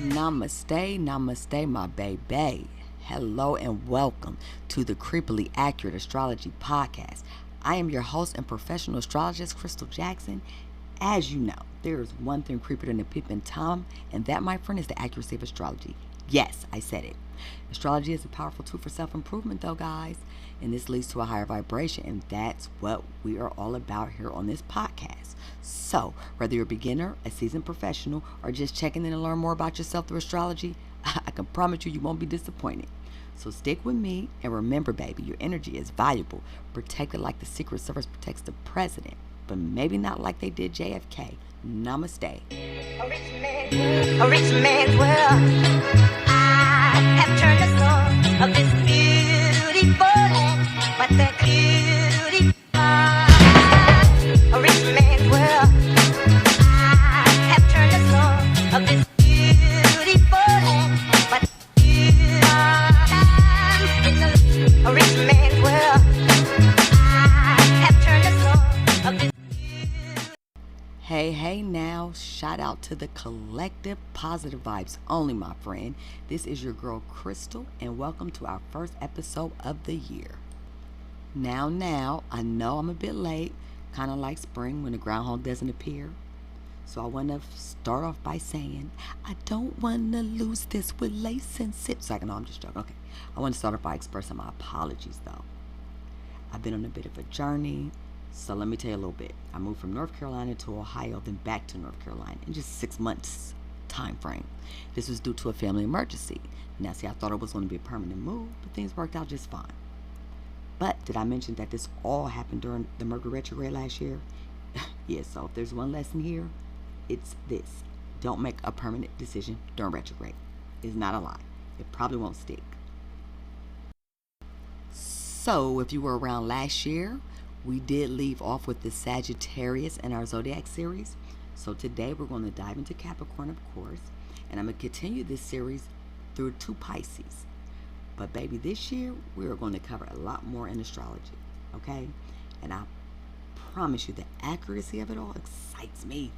Namaste, namaste, my baby. Hello and welcome to the Creepily Accurate Astrology Podcast. I am your host and professional astrologist, Crystal Jackson. As you know, there is one thing creepier than a peeping Tom, and that, my friend, is the accuracy of astrology. Yes, I said it. Astrology is a powerful tool for self-improvement, though, guys, and this leads to a higher vibration, and that's what we are all about here on this podcast. So, whether you're a beginner, a seasoned professional, or just checking in to learn more about yourself through astrology, I can promise you won't be disappointed. So stick with me, and remember, baby, your energy is valuable. Protect it like the Secret Service protects the president, but maybe not like they did JFK. Namaste. A rich man's world. I have turned the soul of this beautiful land, but that beauty a rich man's world. I have turned the soul of this beautiful land, but a rich man's world. I have turned the soul of this. Hey now, shout out to the collective positive vibes only, my friend. This is your girl Crystal, and welcome to our first episode of the year. Now, I know I'm a bit late, kind of like spring when the groundhog doesn't appear. So I want to start off by saying, I don't want to lose this relationship. So I'm just joking. Okay, I want to start off by expressing my apologies, though. I've been on a bit of a journey. So let me tell you a little bit. I moved from North Carolina to Ohio, then back to North Carolina in just 6 months time frame. This was due to a family emergency. Now, see, I thought it was going to be a permanent move, but things worked out just fine. But did I mention that this all happened during the Mercury retrograde last year? Yeah, so if there's one lesson here, it's this. Don't make a permanent decision during retrograde. It's not a lie. It probably won't stick. So if you were around last year, we did leave off with the Sagittarius in our Zodiac series. So today we're going to dive into Capricorn, of course. And I'm going to continue this series through 2 Pisces. But baby, this year we are going to cover a lot more in astrology. Okay? And I promise you the accuracy of it all excites me.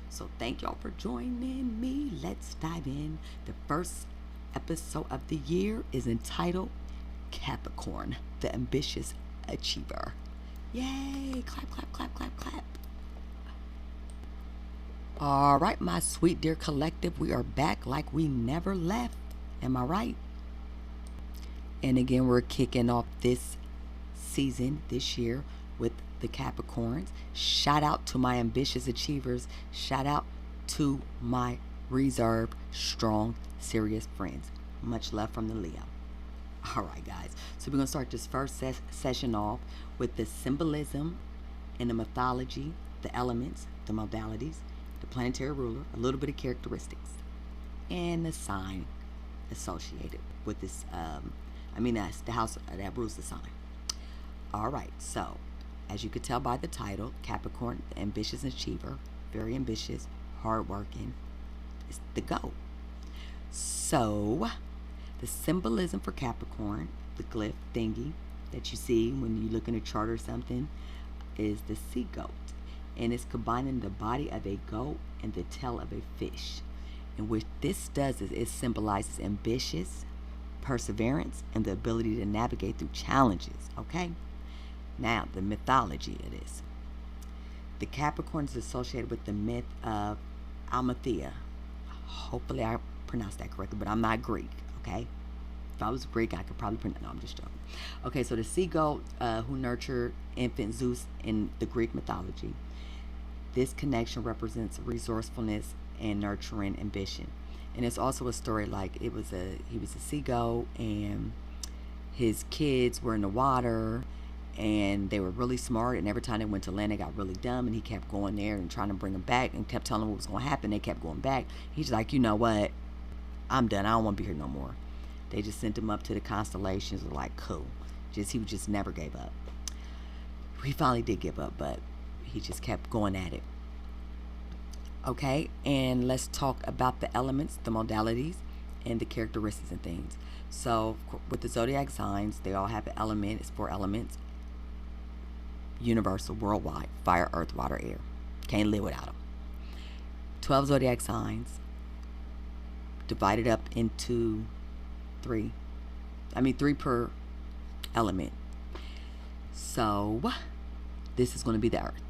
So thank y'all for joining me. Let's dive in. The first episode of the year is entitled Capricorn, the Ambitious Achiever. Yay! Clap, clap, clap, clap, clap. All right, my sweet dear collective, we are back like we never left. Am I right? And again, we're kicking off this season, this year, with the Capricorns. Shout out to my ambitious achievers. Shout out to my reserved, strong, serious friends. Much love from the Leo. All right, guys. So we're going to start this first session off with the symbolism and the mythology, the elements, the modalities, the planetary ruler, a little bit of characteristics, and the sign associated with this. That's the house that rules the sign. All right. So, as you could tell by the title, Capricorn, the ambitious achiever, very ambitious, hardworking, is the goal. So, the symbolism for Capricorn, the glyph thingy that you see when you look in a chart or something, is the sea goat. And it's combining the body of a goat and the tail of a fish. And what this does is it symbolizes ambitious, perseverance, and the ability to navigate through challenges. Okay? Now, the mythology of this. The Capricorn is associated with the myth of Almathea. Hopefully I pronounced that correctly, but I'm not Greek. Okay, if I was Greek, I could probably pronounce. No, I'm just joking. Okay, so the sea goat who nurtured infant Zeus in the Greek mythology. This connection represents resourcefulness and nurturing ambition, and it's also a story like he was a sea goat, and his kids were in the water, and they were really smart, and every time they went to land, they got really dumb, and he kept going there and trying to bring them back, and kept telling them what was going to happen. They kept going back. He's like, you know what? I'm done. I don't want to be here no more. They just sent him up to the constellations. Like, cool. He just never gave up. He finally did give up, but he just kept going at it. Okay, and let's talk about the elements, the modalities, and the characteristics and things. So, with the zodiac signs, they all have an element. It's 4 elements. Universal, worldwide. Fire, earth, water, air. Can't live without them. 12 zodiac signs. divided up into three per element. So this is going to be the earth.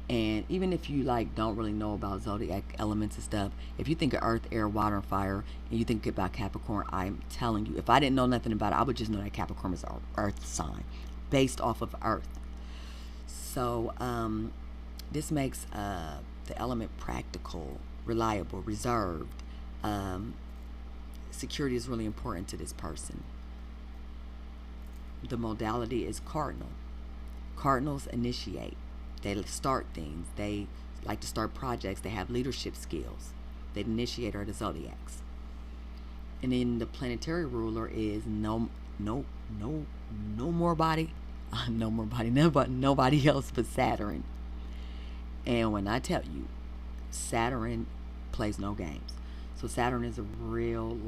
And even if you don't really know about zodiac elements and stuff, if you think of earth, air, water, and fire, and you think about Capricorn, I'm telling you, if I didn't know nothing about it, I would just know that Capricorn is an earth sign based off of earth. So this makes the element practical, reliable, reserved. Security is really important to this person. The modality is cardinal. Cardinals initiate. They start things. They like to start projects. They have leadership skills. The initiator of the zodiacs. And then the planetary ruler is nobody else but Saturn. And when I tell you, Saturn plays no games. So Saturn is a real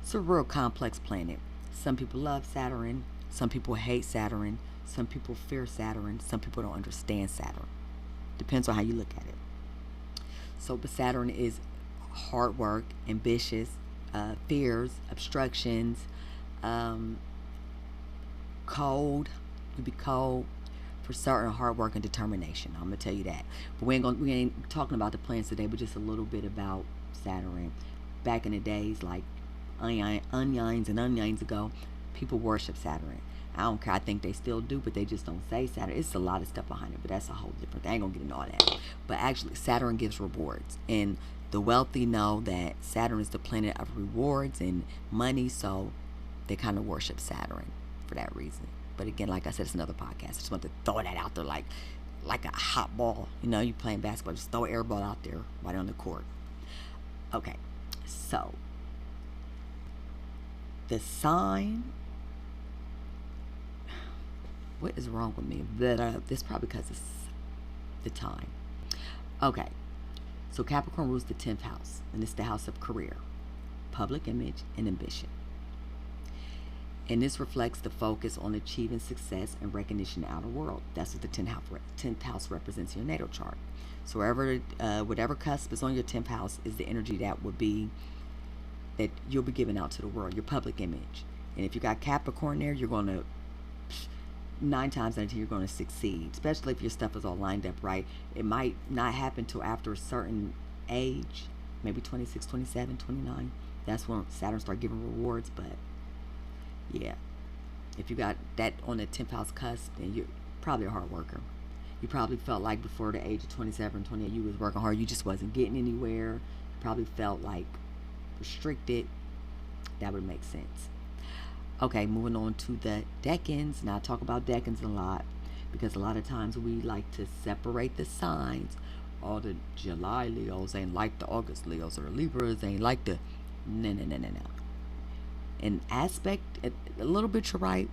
it's a real complex planet. Some people love Saturn. Some people hate Saturn. Some people fear Saturn. Some people don't understand Saturn. Depends on how you look at it. So, but Saturn is hard work, ambitious, fears, obstructions, cold. You be cold for certain, hard work and determination. I'm gonna tell you that. But we ain't talking about the planets today, but just a little bit about Saturn. Back in the days, like onions ago, people worship Saturn. I don't care. I think they still do, but they just don't say Saturn. It's a lot of stuff behind it, but that's a whole different thing. I ain't gonna get into all that. But actually, Saturn gives rewards, and the wealthy know that Saturn is the planet of rewards and money, so they kind of worship Saturn for that reason. But again, like I said, it's another podcast. I just want to throw that out there like a hot ball. You playing basketball, just throw an air ball out there right on the court. Okay, so the sign. What is wrong with me? This probably because it's the time. Okay, so Capricorn rules the 10th house, and it's the house of career, public image, and ambition. And this reflects the focus on achieving success and recognition in the outer world. That's what the 10th house represents in your natal chart. So whatever cusp is on your 10th house is the energy that you'll be giving out to the world, your public image. And if you got Capricorn there, you're going to 9 times out of 10 you're going to succeed, especially if your stuff is all lined up right. It might not happen till after a certain age, maybe 26, 27, 29. That's when Saturn starts giving rewards. But yeah, if you got that on the 10th house cusp, then you're probably a hard worker. You probably felt like before the age of 27, 28, you was working hard, you just wasn't getting anywhere. You probably felt like restricted. That would make sense. Okay, moving on to the decans. Now I talk about decans a lot because a lot of times we like to separate the signs. All the July Leos ain't like the August Leos, or the Libras ain't like the no. In aspect, a little bit you're right,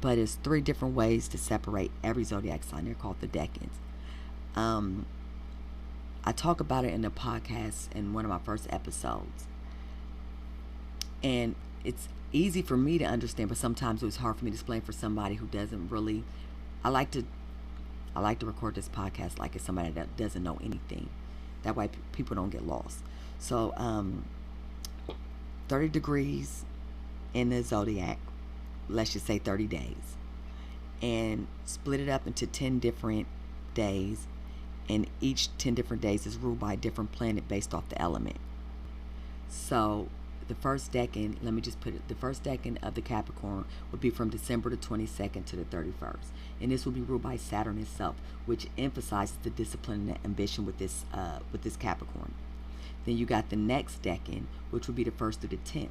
but it's 3 different ways to separate every zodiac sign. They're called the decans. I talk about it in the podcast in one of my first episodes, and it's easy for me to understand, but sometimes it was hard for me to explain for somebody who doesn't really. I like to record this podcast like it's somebody that doesn't know anything. That way people don't get lost. So 30 degrees in the zodiac, let's just say 30 days, and split it up into 10 different days, and each 10 different days is ruled by a different planet based off the element. So the first decan, let me just put it, the first decan of the Capricorn would be from December the 22nd to the 31st. And this will be ruled by Saturn itself, which emphasizes the discipline and ambition with this Capricorn. Then you got the next decan, which would be the 1st through the 10th.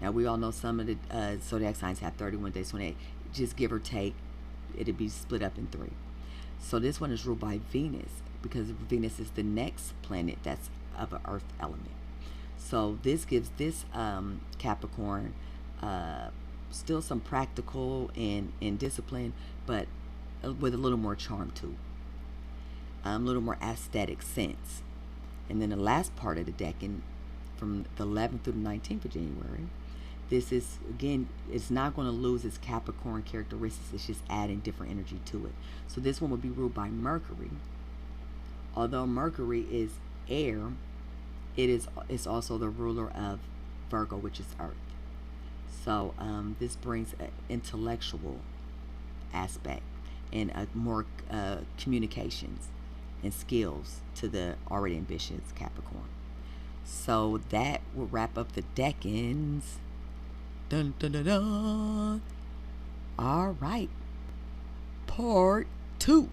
Now we all know some of the zodiac signs have 31 days, 28. Just give or take, it'd be split up in 3. So this one is ruled by Venus, because Venus is the next planet that's of an earth element. So this gives this Capricorn still some practical and discipline, but with a little more charm too, a little more aesthetic sense. And then the last part of the decan, from the 11th through the 19th of January, this is, again, it's not going to lose its Capricorn characteristics. It's just adding different energy to it. So this one will be ruled by Mercury, Although Mercury is air, it's also the ruler of Virgo, which is Earth. So this brings an intellectual aspect and a more communications and skills to the already ambitious Capricorn. So that will wrap up the decans. Dun, dun, dun, dun. All right. Part 2.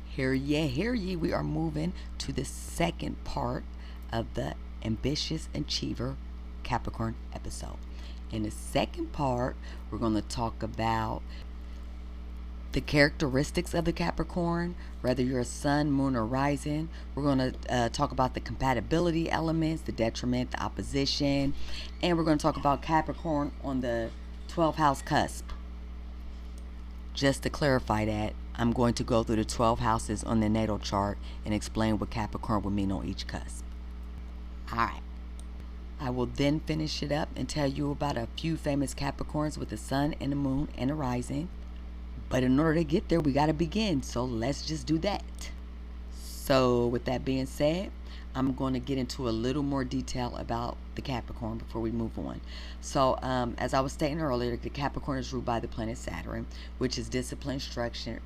Hear ye. We are moving to the second part of the Ambitious Achiever Capricorn episode. In the second part, we're going to talk about the characteristics of the Capricorn, whether you're a sun, moon, or rising. We're going to talk about the compatibility elements, the detriment, the opposition, and we're going to talk about Capricorn on the 12th house cusp. Just to clarify that, I'm going to go through the 12 houses on the natal chart and explain what Capricorn will mean on each cusp. All right. I will then finish it up and tell you about a few famous Capricorns with the sun and the moon and the rising. But in order to get there, we got to begin. So let's just do that. So with that being said, I'm going to get into a little more detail about the Capricorn before we move on. So as I was stating earlier, the Capricorn is ruled by the planet Saturn, which is discipline, structure,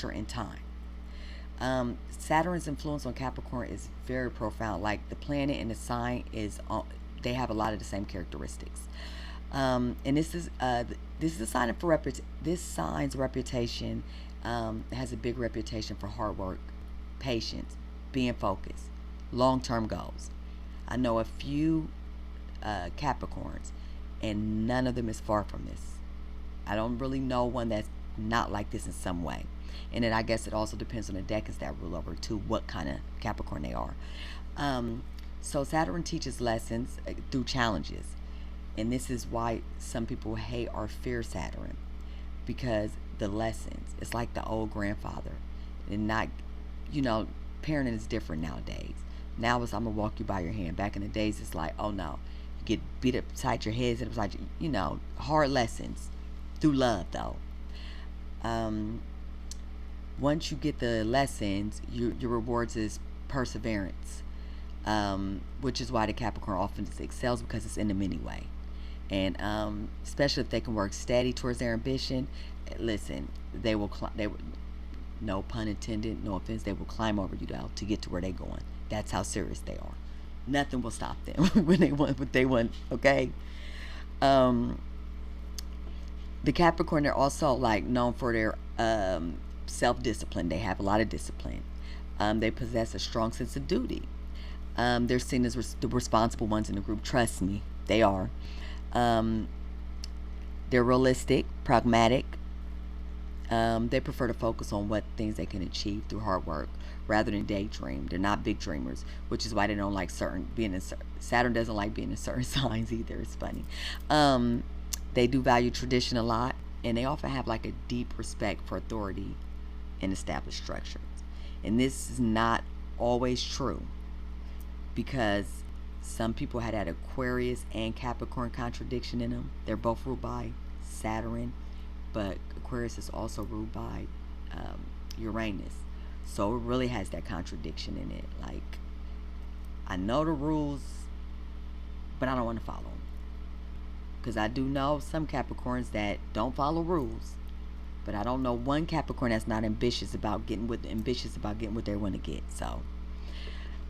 and time. Saturn's influence on Capricorn is very profound. Like the planet and the sign they have a lot of the same characteristics. And this is a sign for this sign's reputation has a big reputation for hard work, patience, being focused, long-term goals. I know a few Capricorns, and none of them is far from this. I don't really know one that's not like this in some way. And then I guess it also depends on the decans that rule over too, what kind of Capricorn they are. So Saturn teaches lessons through challenges. And this is why some people hate or fear Saturn, because the lessons, it's like the old grandfather. And not, parenting is different nowadays. Now it's, I'm going to walk you by your hand. Back in the days, it's like, oh no, you get beat upside your heads. And it was like, hard lessons through love though. Once you get the lessons, your rewards is perseverance, which is why the Capricorn often excels, because it's in them anyway. And especially if they can work steady towards their ambition, listen, they will no pun intended, no offense, they will climb over you though to get to where they're going. That's how serious they are. Nothing will stop them when they want what they want. Okay. The Capricorn, they're also known for their self-discipline. They have a lot of discipline. They possess a strong sense of duty. They're seen as the responsible ones in the group. Trust me, they are. They're realistic, pragmatic. They prefer to focus on what things they can achieve through hard work rather than daydream. They're not big dreamers, which is why they don't like Saturn doesn't like being in certain signs either. It's funny. They do value tradition a lot, and they often have a deep respect for authority and established structures. And this is not always true, because some people had that Aquarius and Capricorn contradiction in them. They're both ruled by Saturn, but Aquarius is also ruled by Uranus. So it really has that contradiction in it. I know the rules, but I don't want to follow them. Because I do know some Capricorns that don't follow rules, but I don't know one Capricorn that's not ambitious about getting what they want to get. So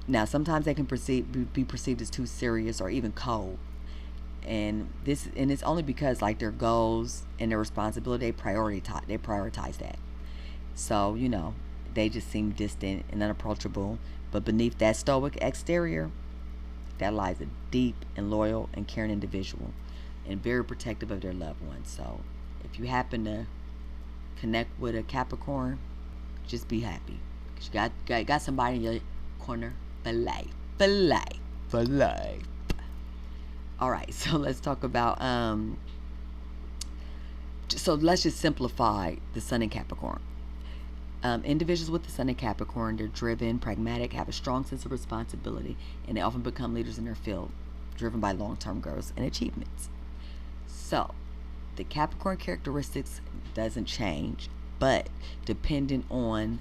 now sometimes they can be perceived as too serious or even cold, and it's only because their goals and their responsibility, they prioritize that. So they just seem distant and unapproachable, but beneath that stoic exterior, that lies a deep and loyal and caring individual, and very protective of their loved ones. So if you happen to connect with a Capricorn, just be happy, because you got somebody in your corner for life. All right, so let's talk about so let's just simplify the Sun in Capricorn. Individuals with the Sun in Capricorn, they're driven, pragmatic, have a strong sense of responsibility, and they often become leaders in their field, driven by long-term goals and achievements. So the Capricorn characteristics doesn't change, but depending on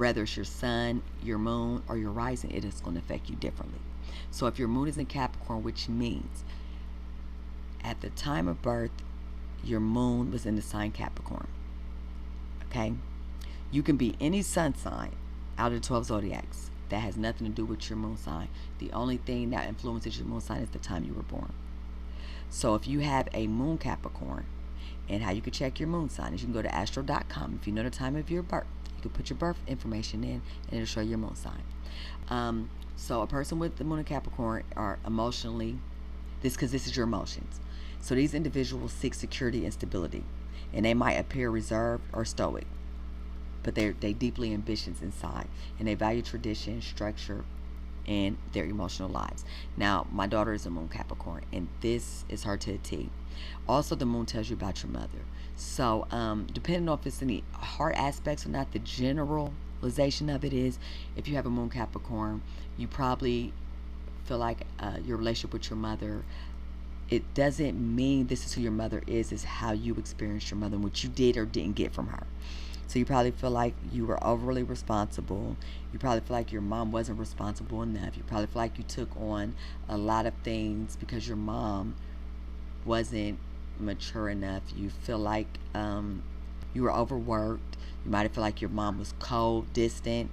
Whether it's your sun, your moon, or your rising, it is going to affect you differently. So if your moon is in Capricorn, which means at the time of birth, your moon was in the sign Capricorn. Okay? You can be any sun sign out of the 12 zodiacs. That has nothing to do with your moon sign. The only thing that influences your moon sign is the time you were born. So if you have a moon Capricorn, and how you can check your moon sign is you can go to astro.com. If you know the time of your birth, you can put your birth information in and it'll show your moon sign. So a person with the moon in Capricorn are emotionally, because this is your emotions. So these individuals seek security and stability, and they might appear reserved or stoic, but they deeply ambitious inside, and they value tradition, structure, and their emotional lives. Now, my daughter is a moon Capricorn, and this is her to a T. Also, the moon tells you about your mother. So, depending on if it's any heart aspects or not, the generalization of it is, if you have a moon Capricorn, you probably feel like your relationship with your mother, it doesn't mean this is who your mother is how you experienced your mother and what you did or didn't get from her. So you probably feel like you were overly responsible. You probably feel like your mom wasn't responsible enough. You probably feel like you took on a lot of things because your mom wasn't mature enough. You feel like you were overworked. You might feel like your mom was cold, distant.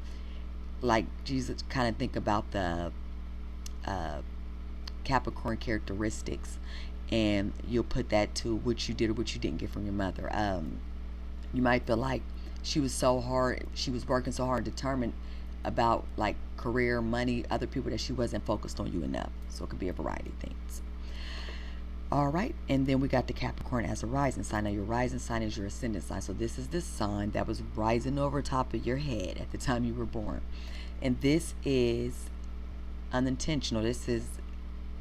Like, Jesus, kind of think about the Capricorn characteristics, and you'll put that to what you did or what you didn't get from your mother. You might feel like she was working so hard, determined about like career, money, other people, that she wasn't focused on you enough. So it could be a variety of things. All right, and then we got the Capricorn as a rising sign. Now your rising sign is your ascendant sign. So this is the sun that was rising over top of your head at the time you were born. And this is unintentional. This is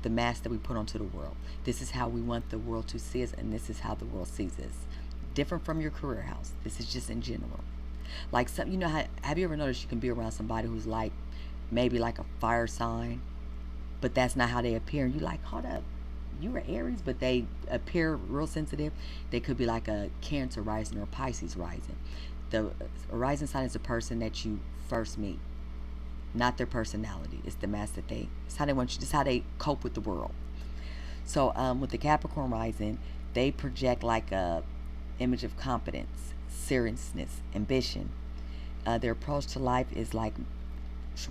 the mask that we put onto the world. This is how we want the world to see us, and this is how the world sees us. Different from your career house. This is just in general. Like, some, have you ever noticed you can be around somebody who's like maybe like a fire sign, but that's not how they appear, and you like, hold up, you were Aries, but they appear real sensitive. They could be like a Cancer rising or a Pisces rising. The rising sign is the person that you first meet, not their personality. It's the mask that it's how they want you, just how they cope with the world. So with the Capricorn rising, they project like a image of competence, seriousness, ambition. Their approach to life is like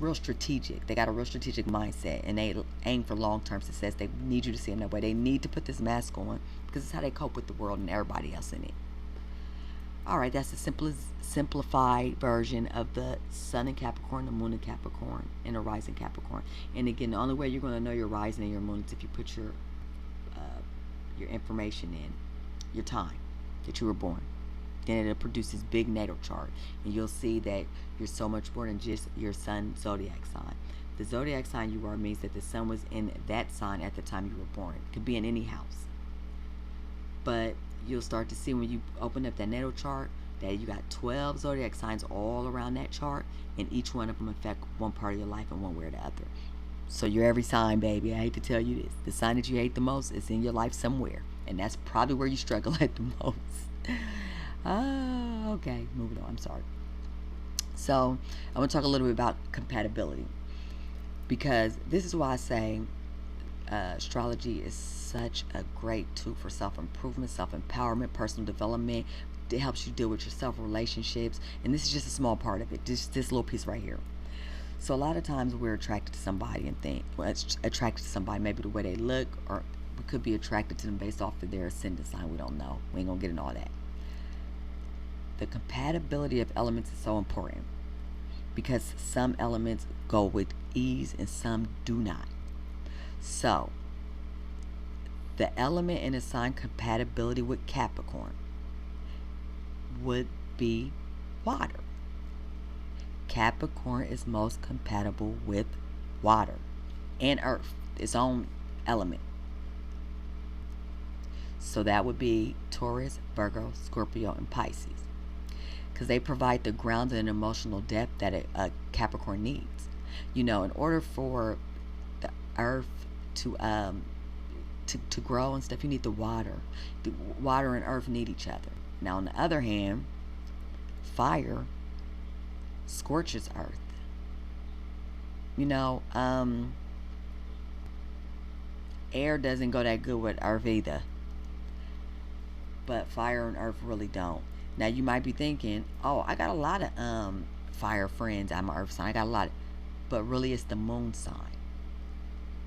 real strategic. They got a real strategic mindset, and they aim for long-term success. They need you to see them that way. They need to put this mask on because it's how they cope with the world and everybody else in it. All right, that's the simplified version of the sun in Capricorn, the moon in Capricorn, and the rising Capricorn. And again, the only way you're going to know your rising and your moon is if you put your information in, your time that you were born. Then it'll produce this big natal chart, and you'll see that you're so much more than just your sun zodiac sign. The zodiac sign you are means that the sun was in that sign at the time you were born. It could be in any house, but you'll start to see when you open up that natal chart that you got 12 zodiac signs all around that chart, and each one of them affect one part of your life in one way or the other. So you're every sign, baby. I hate to tell you this. The sign that you hate the most is in your life somewhere, and that's probably where you struggle at the most. Okay, moving on. I'm sorry. So I want to talk a little bit about compatibility, because this is why I say astrology is such a great tool for self-improvement, self-empowerment, personal development. It helps you deal with yourself, relationships, and this is just a small part of it, just this little piece right here. So a lot of times we're attracted to somebody and think, well, it's attracted to somebody maybe the way they look, or we could be attracted to them based off of their ascendant sign. We don't know. We ain't gonna get into all that. The compatibility of elements is so important, because some elements go with ease and some do not. So the element in a sign compatibility with Capricorn would be water. Capricorn is most compatible with water and earth, its own element. So that would be Taurus, Virgo, Scorpio, and Pisces, because they provide the grounded and emotional depth that a Capricorn needs. In order for the earth to grow and stuff, you need the water. The water and earth need each other. Now, on the other hand, fire scorches earth. Air doesn't go that good with earth either, but fire and earth really don't. Now you might be thinking, oh, I got a lot of fire friends. I'm an earth sign. I got a lot, but really it's the moon sign,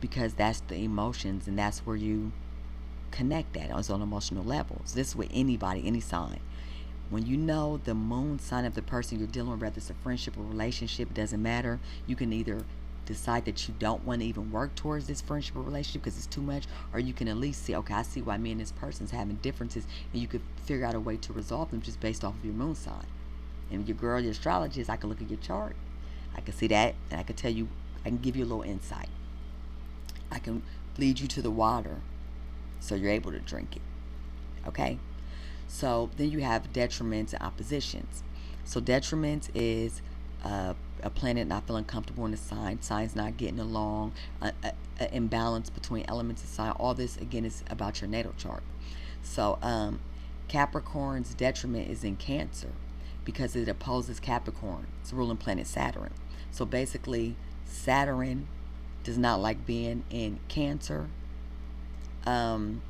because that's the emotions and that's where you connect at on emotional levels. This is with anybody, any sign. When you know the moon sign of the person you're dealing with, whether it's a friendship or relationship, it doesn't matter. You can either decide that you don't want to even work towards this friendship or relationship because it's too much, or you can at least see, okay, I see why me and this person's having differences, and you could figure out a way to resolve them just based off of your moon sign. And your girl, your astrologist, I can look at your chart, I can see that, and I can tell you, I can give you a little insight. I can lead you to the water so you're able to drink it. Okay? So then you have detriments and oppositions. So detriments is a planet not feeling comfortable in the sign, signs not getting along, an imbalance between elements of sign. All this, again, is about your natal chart. So Capricorn's detriment is in Cancer because it opposes Capricorn. It's ruling planet Saturn. So basically, Saturn does not like being in Cancer, I'm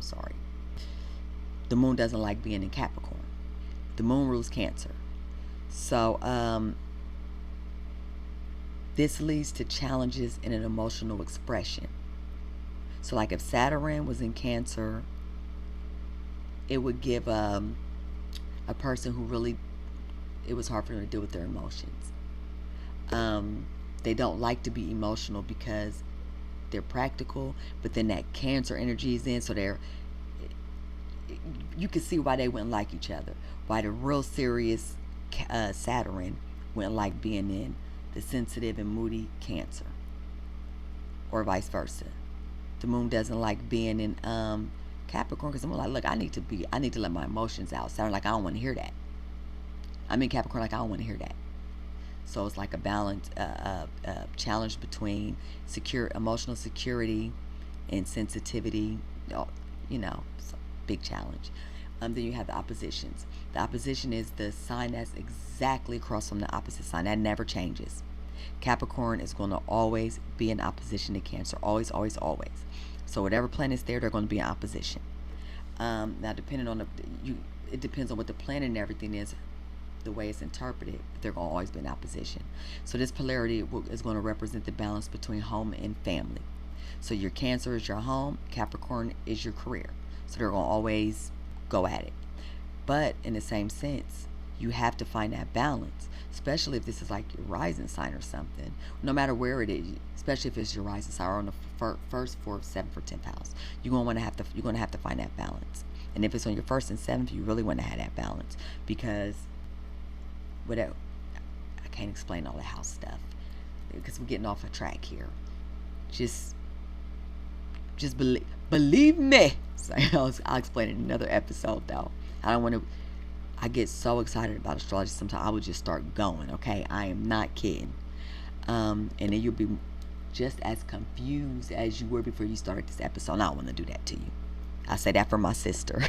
sorry. The moon doesn't like being in Capricorn. The moon rules Cancer. So this leads to challenges in an emotional expression. So like if Saturn was in Cancer, it would give a person who really, it was hard for them to deal with their emotions. They don't like to be emotional because they're practical, but then that Cancer energy is in, so you can see why they wouldn't like each other, why the real serious Saturn wouldn't like being in the sensitive and moody Cancer, or vice versa. The moon doesn't like being in Capricorn because the moon like, look, I need to let my emotions out. Saturn like, I don't want to hear that. I'm in Capricorn like, I don't want to hear that. So it's like a balance, challenge between emotional security and sensitivity. So big challenge. Then you have the oppositions. The opposition is the sign that's exactly across from the opposite sign. That never changes. Capricorn is going to always be in opposition to Cancer. Always, always, always. So whatever planet's there, they're going to be in opposition. Now, depending on it depends on what the planet and everything is, the way it's interpreted, they're going to always be in opposition. So this polarity is going to represent the balance between home and family. So your Cancer is your home, Capricorn is your career. So they're going to always go at it. But in the same sense, you have to find that balance, especially if this is like your rising sign or something. No matter where it is, especially if it's your rising sign or on the first, fourth, seventh, or 10th house, you're going to have to find that balance. And if it's on your first and seventh, you really want to have that balance, because I can't explain all the house stuff because we're getting off a track here. Just believe me. So I'll explain it in another episode, though. I get so excited about astrology sometimes I would just start going, okay? I am not kidding. And then you'll be just as confused as you were before you started this episode. And I don't want to do that to you. I say that for my sister.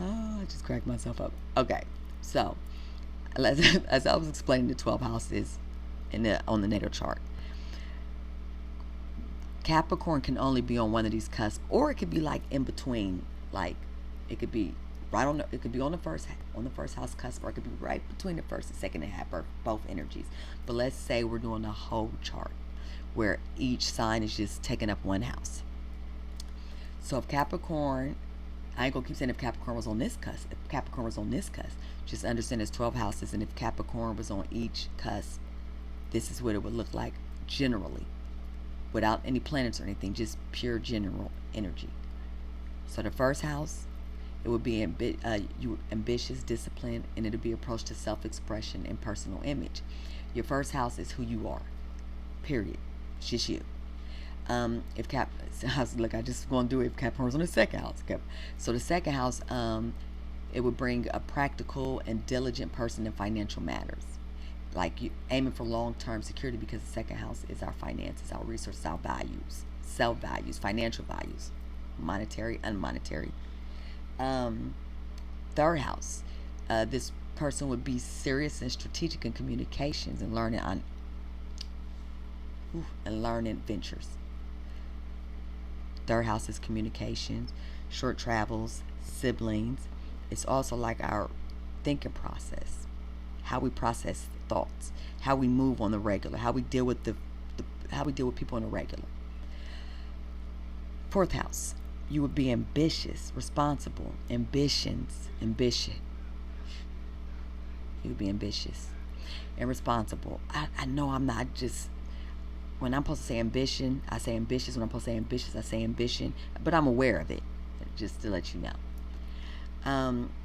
Oh, I just cracked myself up. Okay, so as I was explaining the 12 houses on the natal chart, Capricorn can only be on one of these cusps, or it could be like in between. Like it could be it could be on the first house cusp, or it could be right between the first and second and half, or both energies. But let's say we're doing a whole chart where each sign is just taking up one house. So if Capricorn, I ain't gonna keep saying if Capricorn was on this cusp. If Capricorn was on this cusp, just understand there's 12 houses, and if Capricorn was on each cusp, this is what it would look like generally, without any planets or anything, just pure general energy. So the first house, it would be ambitious, discipline, and it'll be approach to self-expression and personal image. Your first house is who you are, period. It's just you. If I just going to do it if Capricorn's on the second house. So the second house, it would bring a practical and diligent person in financial matters. Like you aiming for long-term security, because the second house is our finances, our resources, our values, self-values, financial values, monetary, unmonetary. Third house, this person would be serious and strategic in communications and learning ventures. Third house is communications, short travels, siblings. It's also like our thinking process, how we process thoughts, how we move on the regular, how we deal with how we deal with people on the regular. Fourth house, you would be ambitious, responsible, ambition. You would be ambitious and responsible. I know I'm not just, when I'm supposed to say ambition, I say ambitious. When I'm supposed to say ambitious, I say ambition. But I'm aware of it, just to let you know.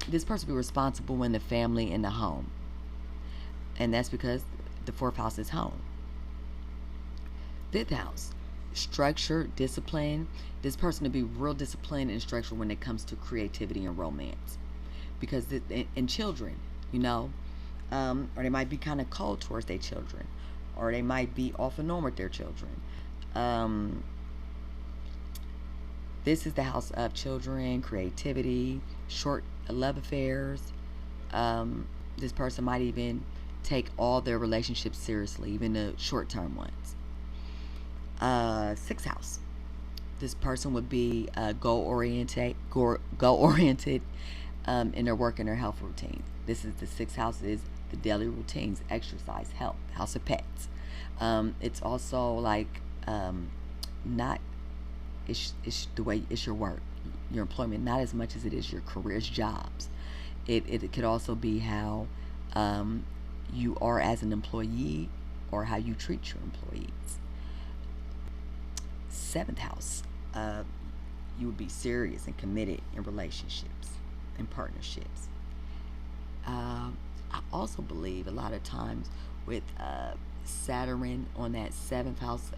This person will be responsible in the family and the home. And that's because the fourth house is home. Fifth house, structure, discipline. This person will be real disciplined and structured when it comes to creativity and romance. Because in children, or they might be kind of cold towards their children, or they might be off and on with their children. This is the house of children, creativity, short love affairs. This person might even take all their relationships seriously, even the short-term ones. Sixth house. This person would be goal-oriented in their work and their health routine. This is the sixth house is the daily routines, exercise, health, house of pets. It's also like not it's the way it's your work, your employment, not as much as it is your career's jobs. It could also be how you are as an employee or how you treat your employees. Seventh house, you would be serious and committed in relationships and partnerships. I also believe a lot of times with Saturn on that seventh house,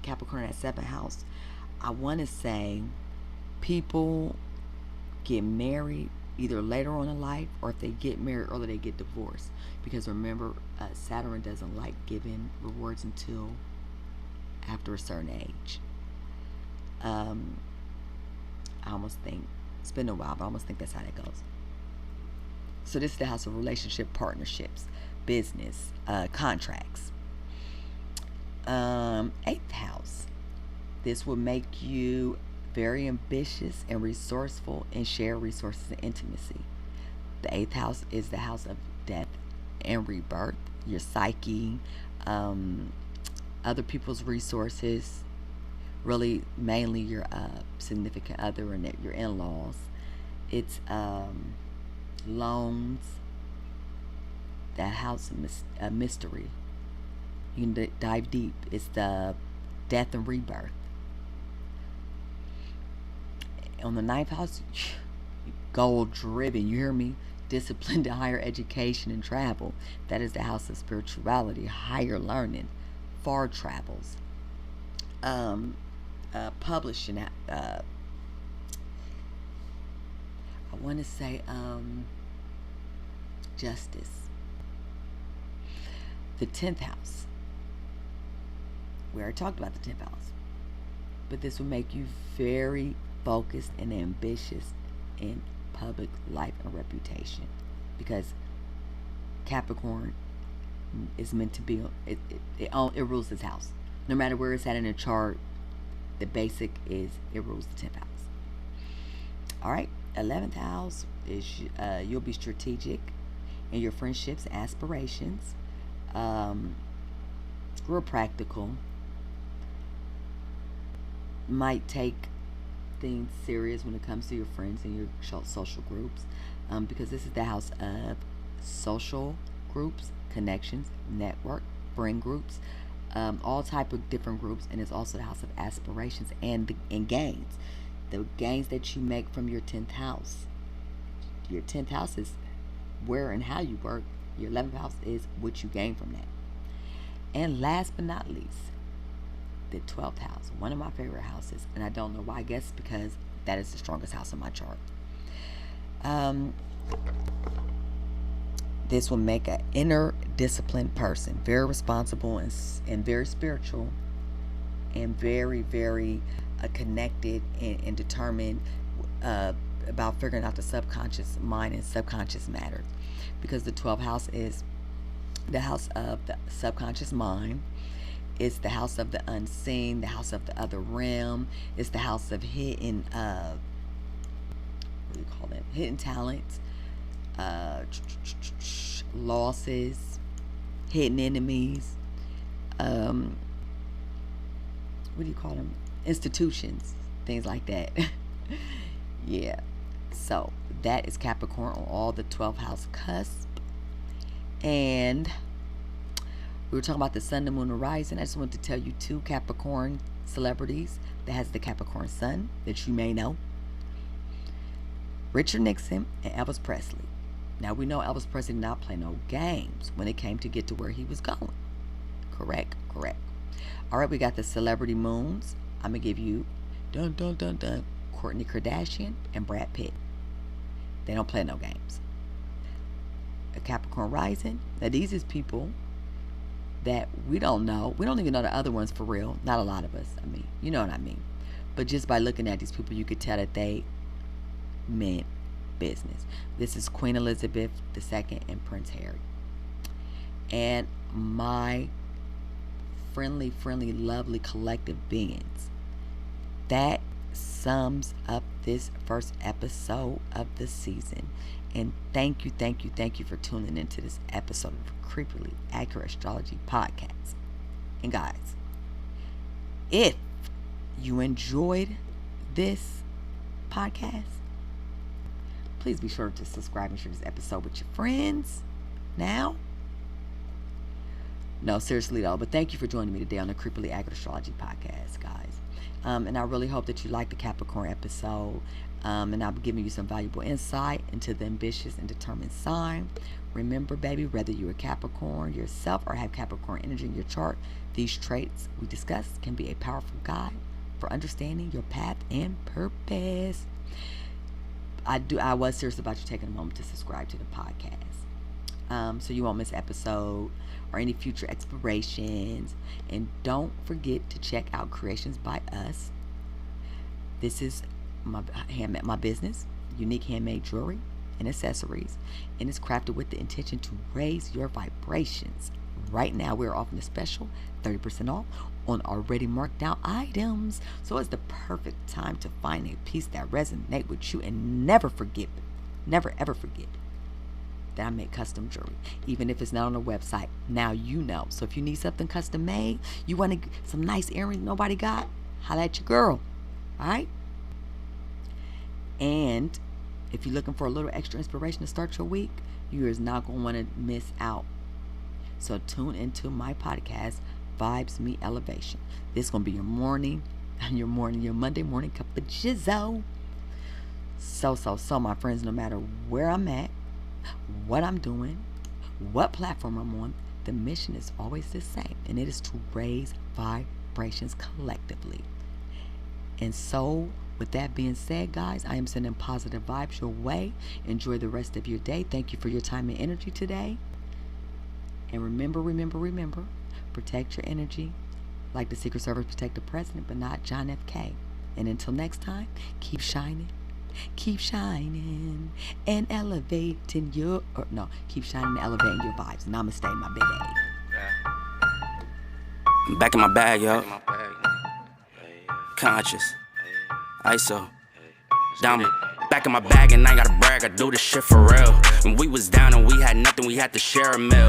Capricorn in that seventh house, I want to say people get married either later on in life, or if they get married early, they get divorced. Because remember, Saturn doesn't like giving rewards until after a certain age. I almost think, it's been a while, but I almost think that's how that goes. So this is the house of relationship, partnerships, business, contracts. Eighth house. This will make you very ambitious and resourceful and share resources and intimacy. The eighth house is the house of death and rebirth, your psyche, other people's resources, really mainly your significant other and your in-laws. It's loans, that house of mystery. You can dive deep. It's the death and rebirth. On the ninth house, goal driven, you hear me? Disciplined to higher education and travel. That is the house of spirituality, higher learning, far travels, publishing. I want to say justice. The 10th house. We already talked about the 10th house. But this will make you very focused and ambitious in public life and reputation, because Capricorn is meant to be, it rules this house. No matter where it's at in the chart, the basic is it rules the 10th house. Alright, 11th house is you'll be strategic in your friendships, aspirations, real practical, might take things serious when it comes to your friends and your social groups, because this is the house of social groups, connections, network, friend groups, all type of different groups. And it's also the house of aspirations and gains, the gains that you make from your 10th house. Your 10th house is where and how you work. Your 11th house is what you gain from that. And last but not least, the 12th house, one of my favorite houses, and I don't know why. I guess because that is the strongest house in my chart. This will make an inner disciplined person, very responsible and very spiritual, and very, very connected and determined, about figuring out the subconscious mind and subconscious matter, because the 12th house is the house of the subconscious mind. It's the house of the unseen, the house of the other realm. It's the house of hidden, what do you call it? Hidden talents, losses, hidden enemies. What do you call them? Institutions, things like that. Yeah. So that is Capricorn on all the 12th house cusp. And we were talking about the sun, the moon, and rising. I just wanted to tell you 2 Capricorn celebrities that has the Capricorn sun that you may know. Richard Nixon and Elvis Presley. Now we know Elvis Presley did not play no games when it came to get to where he was going. Correct. All right, we got the celebrity moons. I'm going to give you Kourtney Kardashian and Brad Pitt. They don't play no games. A Capricorn rising. Now these is people that we don't know. We don't even know the other ones for real. Not a lot of us. I mean, you know what I mean. But just by looking at these people, you could tell that they meant business. This is Queen Elizabeth II and Prince Harry. And my friendly, lovely collective beings. That sums up this first episode of the season. And thank you for tuning into this episode of Creepily Accurate Astrology Podcast. And guys, if you enjoyed this podcast, please be sure to subscribe and share this episode with your friends. Now, no, seriously though, but thank you for joining me today on the Creepily Accurate Astrology Podcast, guys. And I really hope that you like the Capricorn episode. And I'll be giving you some valuable insight into the ambitious and determined sign. Remember, baby, whether you're a Capricorn yourself or have Capricorn energy in your chart, these traits we discussed can be a powerful guide for understanding your path and purpose. I was serious about you taking a moment to subscribe to the podcast, so you won't miss episode or any future explorations. And don't forget to check out Creations by Us. This is my business, unique handmade jewelry and accessories, and it's crafted with the intention to raise your vibrations. Right now we're offering a special 30% off on already marked down items, so it's the perfect time to find a piece that resonates with you. And never ever forget that I make custom jewelry, even if it's not on the website. Now you know. So if you need something custom made, you want some nice earrings nobody got, holla at your girl. All right. And if you're looking for a little extra inspiration to start your week, you is not going to want to miss out. So tune into my podcast, Vibes Meet Elevation. This is going to be your Monday morning cup of jizzo. So, my friends, no matter where I'm at, what I'm doing, what platform I'm on, the mission is always the same, and it is to raise vibrations collectively. And so, with that being said, guys, I am sending positive vibes your way. Enjoy the rest of your day. Thank you for your time and energy today. And remember, protect your energy like the Secret Service protect the president, but not John F. K. And until next time, keep shining, and elevating your, keep shining and elevating your vibes. Namaste, my baby. I'm back in my bag, yo. Conscious. ISO. Diamond. Back in my bag and I gotta brag, I do this shit for real. When we was down and we had nothing, we had to share a meal.